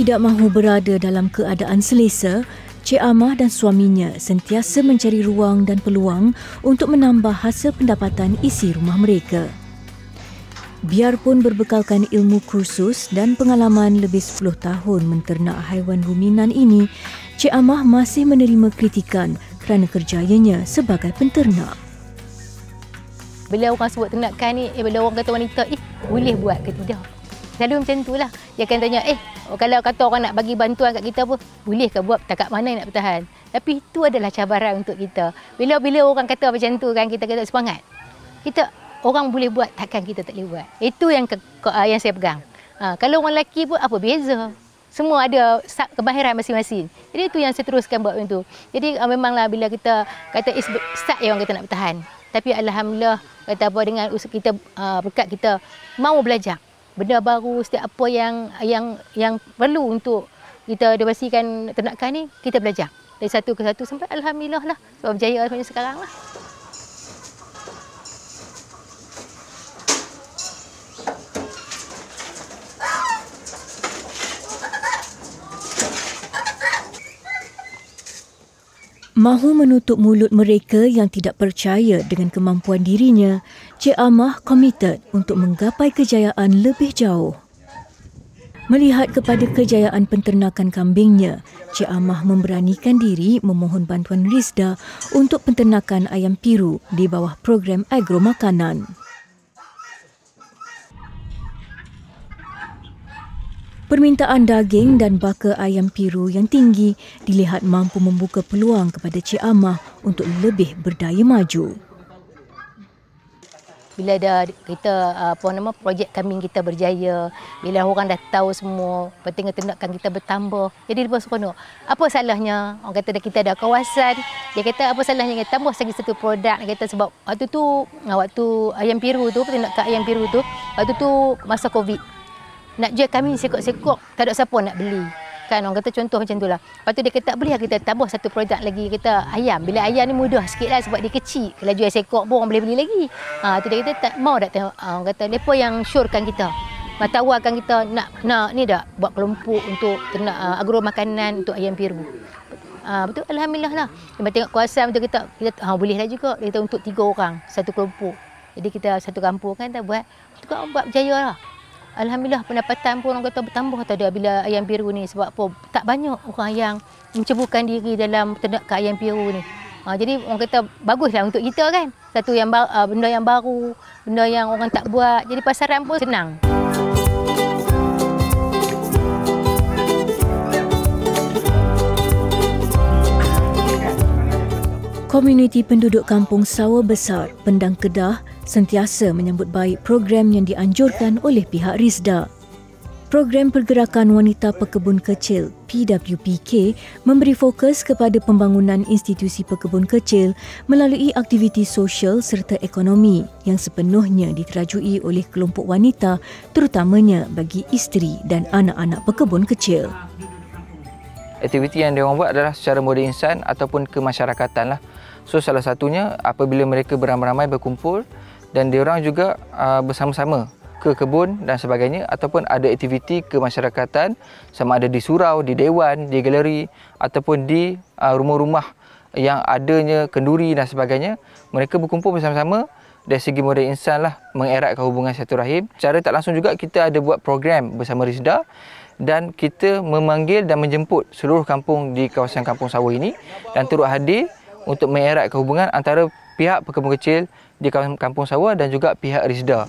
tidak mahu berada dalam keadaan selesa, Cik Amah dan suaminya sentiasa mencari ruang dan peluang untuk menambah hasil pendapatan isi rumah mereka. Biarpun berbekalkan ilmu kursus dan pengalaman lebih 10 tahun menternak haiwan ruminan ini, Cik Amah masih menerima kritikan kerana kerjayanya sebagai penternak. Bila orang sebut ternakan ni, bila orang kata wanita, boleh buat ke tidak? Selalu macam itulah. Dia akan tanya, kalau kata orang nak bagi bantuan kat kita pun, boleh ke buat, takat mana nak bertahan? Tapi itu adalah cabaran untuk kita. Bila orang kata macam tu kan, kita kata semangat. Orang boleh buat, takkan kita tak boleh buat. Itu yang saya pegang. Kalau orang lelaki pun apa beza? Semua ada kemahiran masing-masing. Jadi itu yang saya teruskan buat macam tu. Jadi memanglah bila kita kata start yang orang kata nak bertahan. Tapi alhamdulillah kata apa dengan usaha kita, berkat kita mau belajar benda baru, setiap apa yang perlu untuk kita dewasikan ternakan ni, kita belajar dari satu ke satu sampai alhamdulillah lah sebab berjaya macam sekarang lah. Mahu menutup mulut mereka yang tidak percaya dengan kemampuan dirinya, Cik Amah komited untuk menggapai kejayaan lebih jauh. Melihat kepada kejayaan penternakan kambingnya, Cik Amah memberanikan diri memohon bantuan Risda untuk penternakan ayam piru di bawah program agro makanan. Permintaan daging dan baka ayam piru yang tinggi dilihat mampu membuka peluang kepada Cik Amah untuk lebih berdaya maju. Bila dah kita projek kambing kita berjaya, bila orang dah tahu semua, penting ternakan kita bertambah. Jadi lepas seronok. Apa salahnya? Orang kata kita ada kawasan, dia kata apa salahnya kita tambah lagi satu produk. Dia kata sebab waktu ayam piru tu, ternakan ayam piru tu, waktu tu masa Covid. Nak jual kami sekok-sekok, tak ada siapa nak beli. Kan orang kata contoh macam itulah. Lepas tu dia kata boleh kita tambah satu produk lagi, kita ayam. Bila ayam ni mudah sikitlah sebab dia kecil. Kalau jual sekok pun orang boleh beli lagi. Tu dia kata tak mau dak tengok. Orang kata depa yang syorkan kita. Tawarkan kita nak ni dak buat kelompok untuk ternak agro makanan untuk ayam piru. Betul alhamdulillah lah. Dia tengok kuasa betul kita boleh lah juga. Dia kata untuk 3 orang satu kelompok. Jadi kita satu kampung kan kita buat berjaya lah. Alhamdulillah pendapatan pun orang kata bertambah tadi bila ayam piru ni sebab apa tak banyak orang yang menceburkan diri dalam ternakan ayam piru ni. Jadi orang kata baguslah untuk kita kan. Satu yang benda yang baru, benda yang orang tak buat. Jadi pasaran pun senang. Komuniti penduduk kampung Sawah Besar, Pendang Kedah sentiasa menyambut baik program yang dianjurkan oleh pihak Risda. Program Pergerakan Wanita Pekebun Kecil (PWPK) memberi fokus kepada pembangunan institusi pekebun kecil melalui aktiviti sosial serta ekonomi yang sepenuhnya diterajui oleh kelompok wanita, terutamanya bagi isteri dan anak-anak pekebun kecil. Aktiviti yang diorang buat adalah secara moden insan ataupun kemasyarakatan lah. So salah satunya apabila mereka beramai-ramai berkumpul dan diorang juga bersama-sama ke kebun dan sebagainya, ataupun ada aktiviti kemasyarakatan sama ada di surau, di dewan, di galeri ataupun di rumah-rumah yang adanya kenduri dan sebagainya, mereka berkumpul bersama-sama dari segi moden insan lah, mengeratkan hubungan silaturahim. Secara tak langsung juga kita ada buat program bersama Risda dan kita memanggil dan menjemput seluruh kampung di kawasan Kampung Sawah ini dan turut hadir untuk mengeratkan hubungan antara pihak pekebun kecil di kawasan Kampung Sawah dan juga pihak Risda.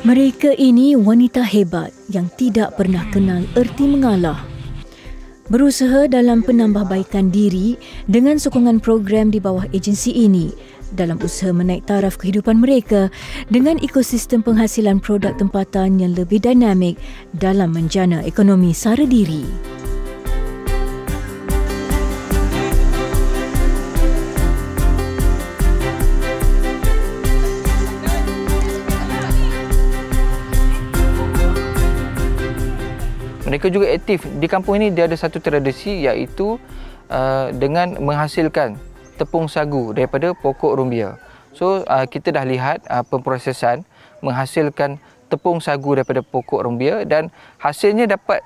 Mereka ini wanita hebat yang tidak pernah kenal erti mengalah. Berusaha dalam penambahbaikan diri dengan sokongan program di bawah agensi ini dalam usaha menaik taraf kehidupan mereka dengan ekosistem penghasilan produk tempatan yang lebih dinamik dalam menjana ekonomi sara diri. Mereka juga aktif. Di kampung ini dia ada satu tradisi iaitu dengan menghasilkan tepung sagu daripada pokok rumbia. So kita dah lihat pemprosesan menghasilkan tepung sagu daripada pokok rumbia dan hasilnya dapat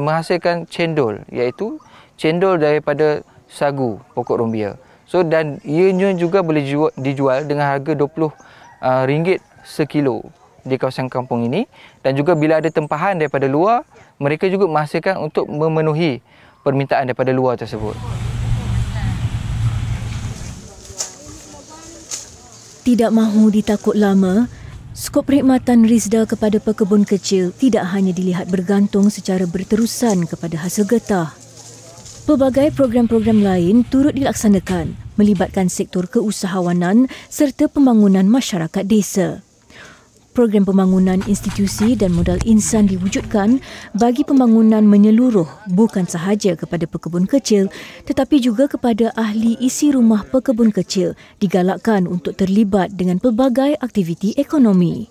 menghasilkan cendol, iaitu cendol daripada sagu pokok rumbia. So dan ianya juga boleh dijual dengan harga RM20 sekilo di kawasan kampung ini, dan juga bila ada tempahan daripada luar, mereka juga menghasilkan untuk memenuhi permintaan daripada luar tersebut. Tidak mahu ditakut lama, skop perkhidmatan Rizda kepada pekebun kecil tidak hanya dilihat bergantung secara berterusan kepada hasil getah. Pelbagai program-program lain turut dilaksanakan melibatkan sektor keusahawanan serta pembangunan masyarakat desa. Program pembangunan institusi dan modal insan diwujudkan bagi pembangunan menyeluruh bukan sahaja kepada pekebun kecil tetapi juga kepada ahli isi rumah pekebun kecil digalakkan untuk terlibat dengan pelbagai aktiviti ekonomi.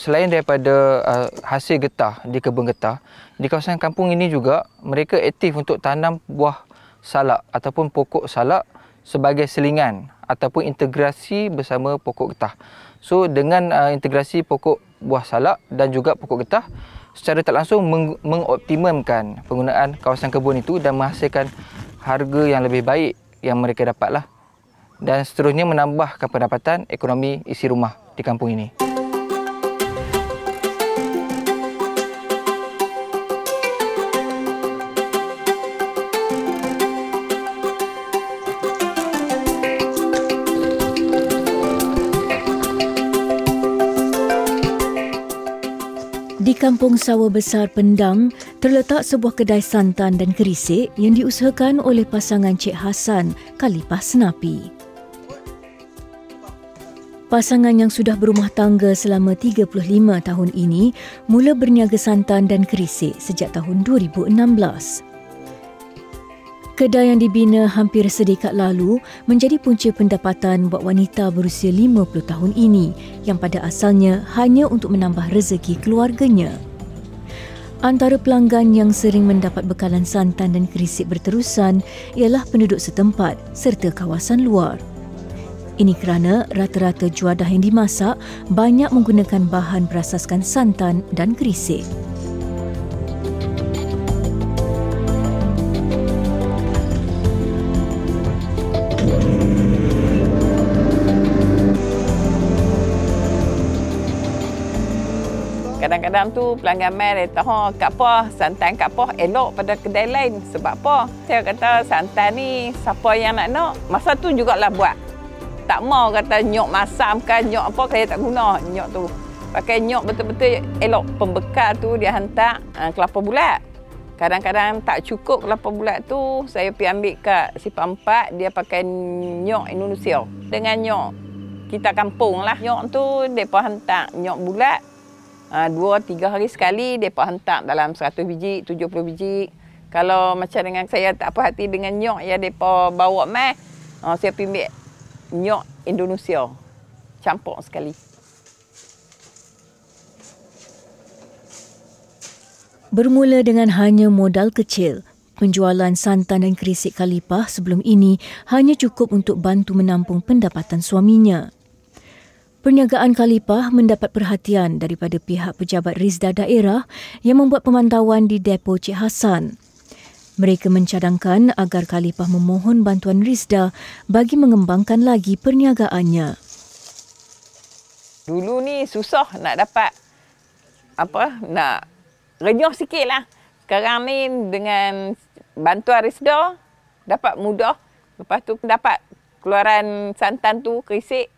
Selain daripada hasil getah di kebun getah, di kawasan kampung ini juga mereka aktif untuk tanam buah salak ataupun pokok salak sebagai selingan ataupun integrasi bersama pokok getah. So dengan integrasi pokok buah salak dan juga pokok getah, secara tak langsung mengoptimumkan penggunaan kawasan kebun itu dan menghasilkan harga yang lebih baik yang mereka dapatlah, dan seterusnya menambahkan pendapatan ekonomi isi rumah di kampung ini. Di Kampung Sawah Besar Pendang, terletak sebuah kedai santan dan kerisik yang diusahakan oleh pasangan Cik Hassan Kalipah Senapi. Pasangan yang sudah berumah tangga selama 35 tahun ini mula berniaga santan dan kerisik sejak tahun 2016. Kedai yang dibina hampir sedekat lalu menjadi punca pendapatan buat wanita berusia 50 tahun ini yang pada asalnya hanya untuk menambah rezeki keluarganya. Antara pelanggan yang sering mendapat bekalan santan dan kerisik berterusan ialah penduduk setempat serta kawasan luar. Ini kerana rata-rata juadah yang dimasak banyak menggunakan bahan berasaskan santan dan kerisik. Kadang-kadang tu pelanggan mai dia tahu kat apa santan kat apa elok pada kedai lain. Sebab apa? Saya kata santan ni siapa yang nak masa tu jugalah buat. Tak mau kata nyok masam kan nyok apa, saya tak guna nyok tu. Pakai nyok betul-betul elok. Pembekal tu dia hantar kelapa bulat. Kadang-kadang tak cukup kelapa bulat tu, saya pergi ambil kat Simpang 4, dia pakai nyok Indonesia. Dengan nyok kita kampung lah. Nyok tu mereka hantar nyok bulat. 2-3 hari sekali mereka hantar dalam 100 biji, 70 biji. Kalau macam dengan saya tak apa hati dengan nyok yang mereka bawa mai, saya pergi ambil nyok Indonesia. Campur sekali. Bermula dengan hanya modal kecil, penjualan santan dan kerisik Kalipah sebelum ini hanya cukup untuk bantu menampung pendapatan suaminya. Perniagaan Kalipah mendapat perhatian daripada pihak pejabat Rizda daerah yang membuat pemantauan di depo Cik Hassan. Mereka mencadangkan agar Kalipah memohon bantuan Rizda bagi mengembangkan lagi perniagaannya. Dulu ni susah nak dapat nak renyah sikit lah. Sekarang ni dengan bantuan Rizda dapat mudah. Lepas tu dapat keluaran santan tu kerisik.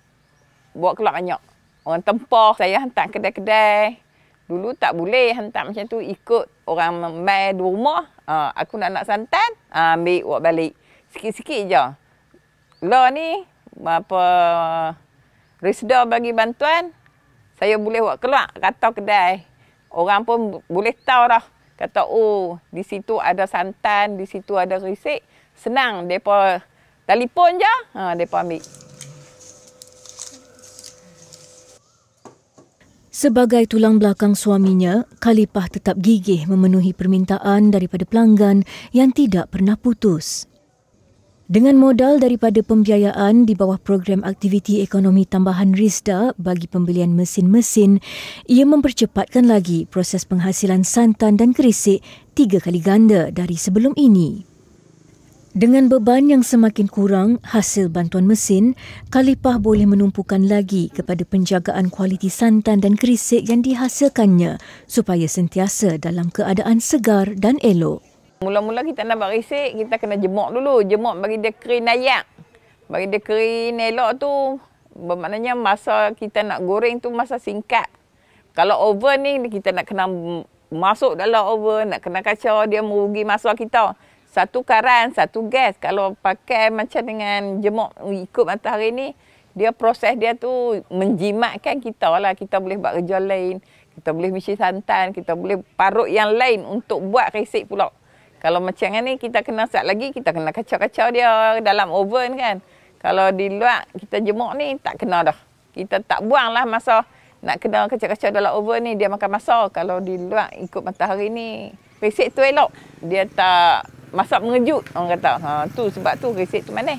Buat keluar banyak. Orang tempah, saya hantar kedai-kedai. Dulu tak boleh hantar macam tu, ikut orang mai di rumah. Aku nak santan, ambil buat balik. Sikit-sikit je. Lah ni, Rizda bagi bantuan, saya boleh buat keluar kata kedai. Orang pun boleh tahu dah. Kata, oh, di situ ada santan, di situ ada kerisik. Senang, mereka telefon je, mereka ambil. Sebagai tulang belakang suaminya, Khalipah tetap gigih memenuhi permintaan daripada pelanggan yang tidak pernah putus. Dengan modal daripada pembiayaan di bawah program aktiviti ekonomi tambahan RISDA bagi pembelian mesin-mesin, ia mempercepatkan lagi proses penghasilan santan dan kerisik 3 kali ganda dari sebelum ini. Dengan beban yang semakin kurang hasil bantuan mesin, Khalipah boleh menumpukan lagi kepada penjagaan kualiti santan dan kerisik yang dihasilkannya supaya sentiasa dalam keadaan segar dan elok. Mula-mula kita nak buat risik, kita kena jemuk dulu. Jemuk bagi dia kering ayak. Bagi dia kering elok tu, bermaknanya masa kita nak goreng tu masa singkat. Kalau oven ni, kita nak kena masuk dalam oven, nak kena kacau, dia merugi masa kita. Satu karan, satu gas. Kalau pakai macam dengan jemuk ikut matahari ni, dia proses dia tu menjimatkan kita lah. Kita boleh buat kerja lain. Kita boleh misi santan, kita boleh parut yang lain untuk buat risik pula. Kalau macam ni kita kena sat lagi, kita kena kacau-kacau dia dalam oven kan. Kalau di luar kita jemuk ni tak kena dah. Kita tak buang lah masa nak kena kacau-kacau dalam oven ni, dia makan masa. Kalau di luar ikut matahari ni, risik tu elok. Dia tak masak mengejut orang kata. Tu sebab tu risik tu manis.